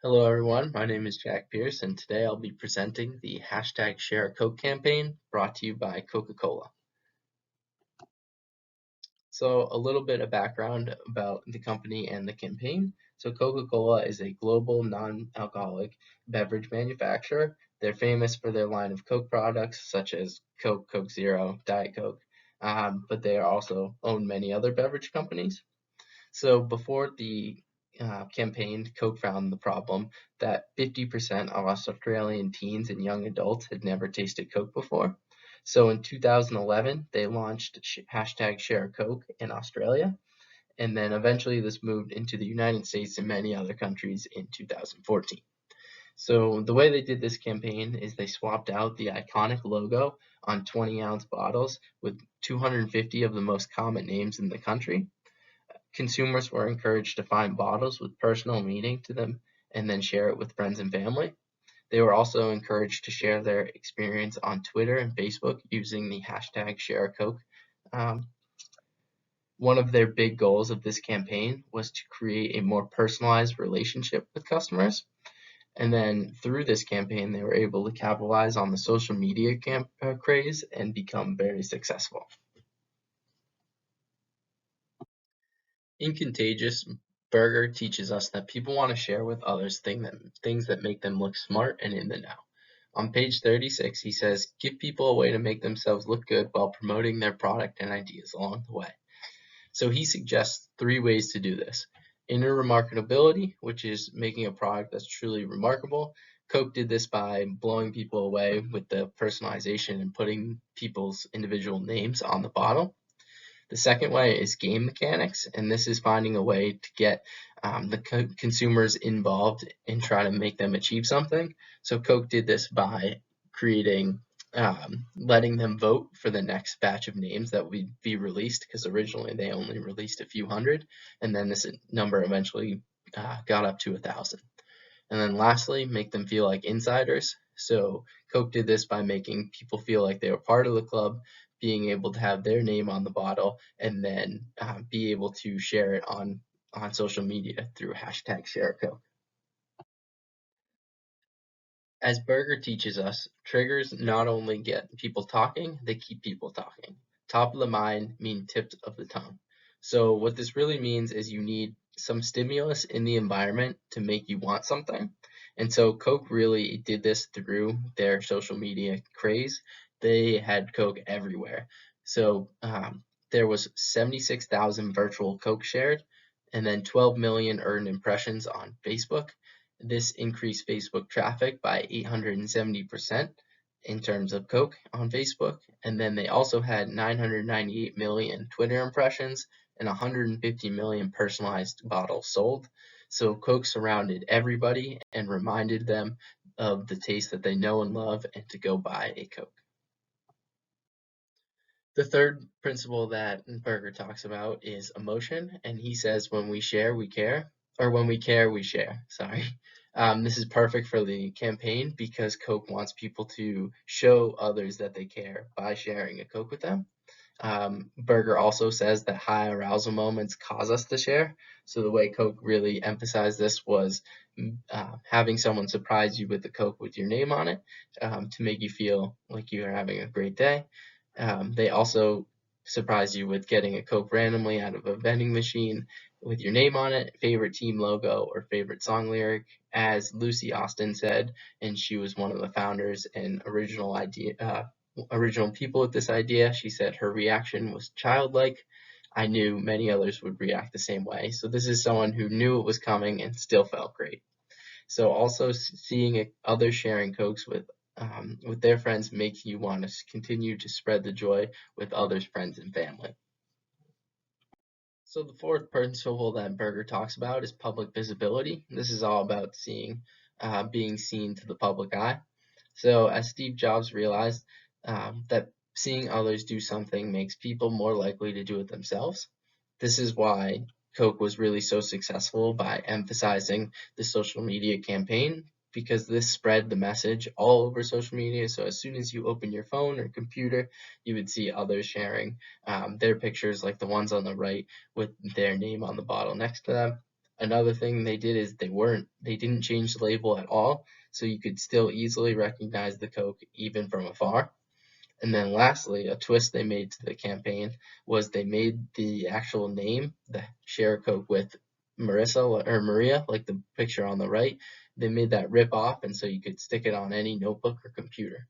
Hello everyone, my name is Jack Pierce and today I'll be presenting the #Shareacoke campaign brought to you by Coca-Cola. So a little bit of background about the company and the campaign. So Coca-Cola is a global non-alcoholic beverage manufacturer. They're famous for their line of Coke products such as Coke, Coke Zero, Diet Coke, but they also own many other beverage companies. So before the campaign, Coke found the problem that 50% of Australian teens and young adults had never tasted Coke before. So in 2011, they launched #Shareacoke in Australia, and then eventually this moved into the United States and many other countries in 2014. So the way they did this campaign is they swapped out the iconic logo on 20-ounce bottles with 250 of the most common names in the country. Consumers were encouraged to find bottles with personal meaning to them and then share it with friends and family. They were also encouraged to share their experience on Twitter and Facebook using the #Shareacoke. Um, One of their big goals of this campaign was to create a more personalized relationship with customers. And then through this campaign, they were able to capitalize on the social media craze and become very successful. In Contagious, Berger teaches us that people want to share with others things that make them look smart and in the know. On page 36, he says, give people a way to make themselves look good while promoting their product and ideas along the way. So he suggests 3 ways to do this. Inner remarkability, which is making a product that's truly remarkable. Coke did this by blowing people away with the personalization and putting people's individual names on the bottle. The second way is game mechanics, and this is finding a way to get the consumers involved and try to make them achieve something. So Coke did this by creating, letting them vote for the next batch of names that would be released, because originally they only released a few hundred, and then this number eventually got up to 1,000. And then lastly, make them feel like insiders. So Coke did this by making people feel like they were part of the club, being able to have their name on the bottle, and then be able to share it on social media through #Shareacoke. As Berger teaches us, triggers not only get people talking, they keep people talking. Top of the mind mean tips of the tongue. So what this really means is you need some stimulus in the environment to make you want something. And so Coke really did this through their social media craze. They had Coke everywhere. So there was 76,000 virtual Coke shared, and then 12 million earned impressions on Facebook. This increased Facebook traffic by 870% in terms of Coke on Facebook. And then they also had 998 million Twitter impressions and 150 million personalized bottles sold. So Coke surrounded everybody and reminded them of the taste that they know and love and to go buy a Coke. The third principle that Berger talks about is emotion, and he says when we share, we care, or when we care, we share. Sorry. This is perfect for the campaign because Coke wants people to show others that they care by sharing a Coke with them. Berger also says that high arousal moments cause us to share. So the way Coke really emphasized this was having someone surprise you with a Coke with your name on it to make you feel like you are having a great day. They also surprise you with getting a Coke randomly out of a vending machine with your name on it, favorite team logo, or favorite song lyric. As Lucy Austin said, and she was one of the founders and original people with this idea, she said her reaction was childlike. I knew many others would react the same way. So this is someone who knew it was coming and still felt great. So also seeing others sharing Cokes with their friends makes you want to continue to spread the joy with others' friends and family. So the fourth principle that Berger talks about is public visibility. This is all about being seen to the public eye. So as Steve Jobs realized that seeing others do something makes people more likely to do it themselves. This is why Coke was really so successful by emphasizing the social media campaign, because this spread the message all over social media. So as soon as you open your phone or computer, you would see others sharing their pictures, like the ones on the right with their name on the bottle next to them. Another thing they did is they didn't change the label at all, so you could still easily recognize the Coke even from afar. And then lastly, a twist they made to the campaign was they made the actual name, the Shareacoke with Marissa or Maria, like the picture on the right, they made that rip off, and so you could stick it on any notebook or computer.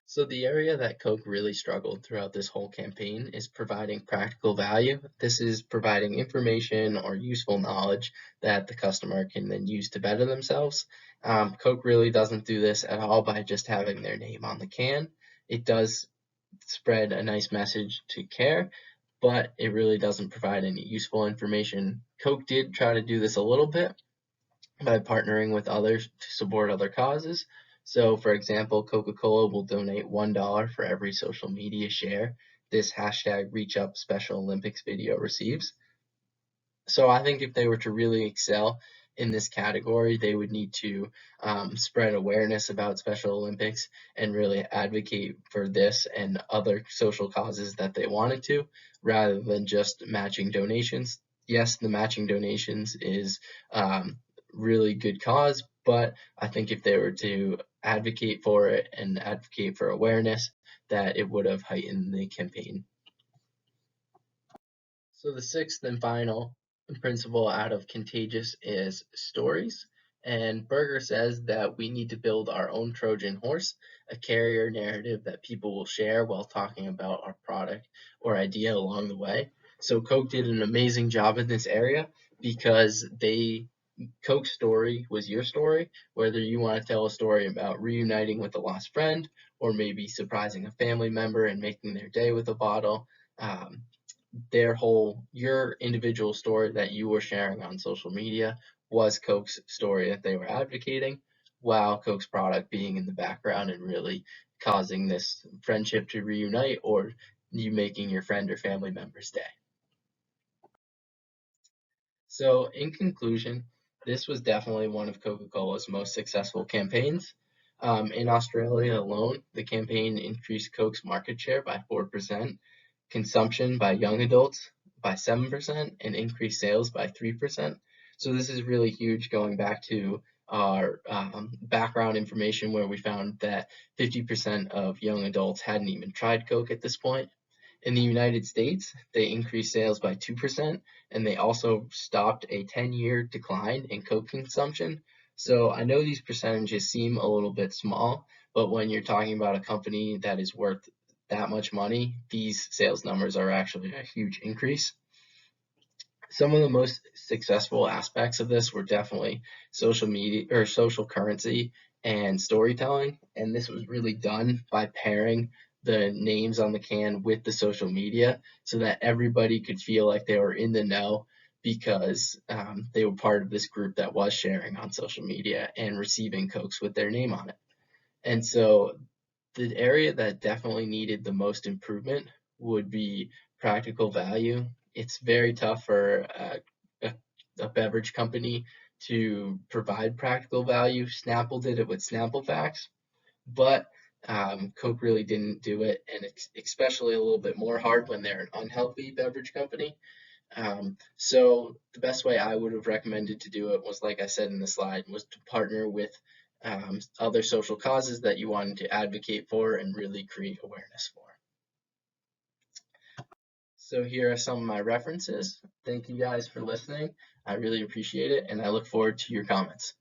So the area that Coke really struggled throughout this whole campaign is providing practical value. This is providing information or useful knowledge that the customer can then use to better themselves. Coke really doesn't do this at all by just having their name on the can. It does spread a nice message to care, but it really doesn't provide any useful information. Coke did try to do this a little bit by partnering with others to support other causes. So, for example, Coca-Cola will donate $1 for every social media share this hashtag Reach Up Special Olympics video receives. So I think if they were to really excel in this category, they would need to spread awareness about Special Olympics and really advocate for this and other social causes that they wanted to, rather than just matching donations. Yes, the matching donations is really good cause, but I think if they were to advocate for it and advocate for awareness, that it would have heightened the campaign. So the sixth and final principle out of contagious is stories. And Berger says that we need to build our own Trojan horse, a carrier narrative that people will share while talking about our product or idea along the way. So Coke did an amazing job in this area because Coke's story was your story, whether you want to tell a story about reuniting with a lost friend or maybe surprising a family member and making their day with a bottle. Um, your individual story that you were sharing on social media was Coke's story that they were advocating, while Coke's product being in the background and really causing this friendship to reunite or you making your friend or family member's day. So, in conclusion, this was definitely one of Coca Cola's most successful campaigns. In Australia alone, the campaign increased Coke's market share by 4%, consumption by young adults by 7%, and increased sales by 3%. So, this is really huge going back to our background information where we found that 50% of young adults hadn't even tried Coke at this point. In the United States, they increased sales by 2%, and they also stopped a 10-year decline in Coke consumption. So I know these percentages seem a little bit small, but when you're talking about a company that is worth that much money, these sales numbers are actually a huge increase. Some of the most successful aspects of this were definitely social media or social currency and storytelling. And this was really done by pairing the names on the can with the social media so that everybody could feel like they were in the know because they were part of this group that was sharing on social media and receiving Cokes with their name on it. And so the area that definitely needed the most improvement would be practical value. It's very tough for a, a beverage company to provide practical value. Snapple did it with Snapple Facts, but Coke really didn't do it, and it's especially a little bit more hard when they're an unhealthy beverage company. So the best way I would have recommended to do it was, like I said in the slide, was to partner with other social causes that you wanted to advocate for and really create awareness for. So here are some of my references. Thank you guys for listening. I really appreciate it, and I look forward to your comments.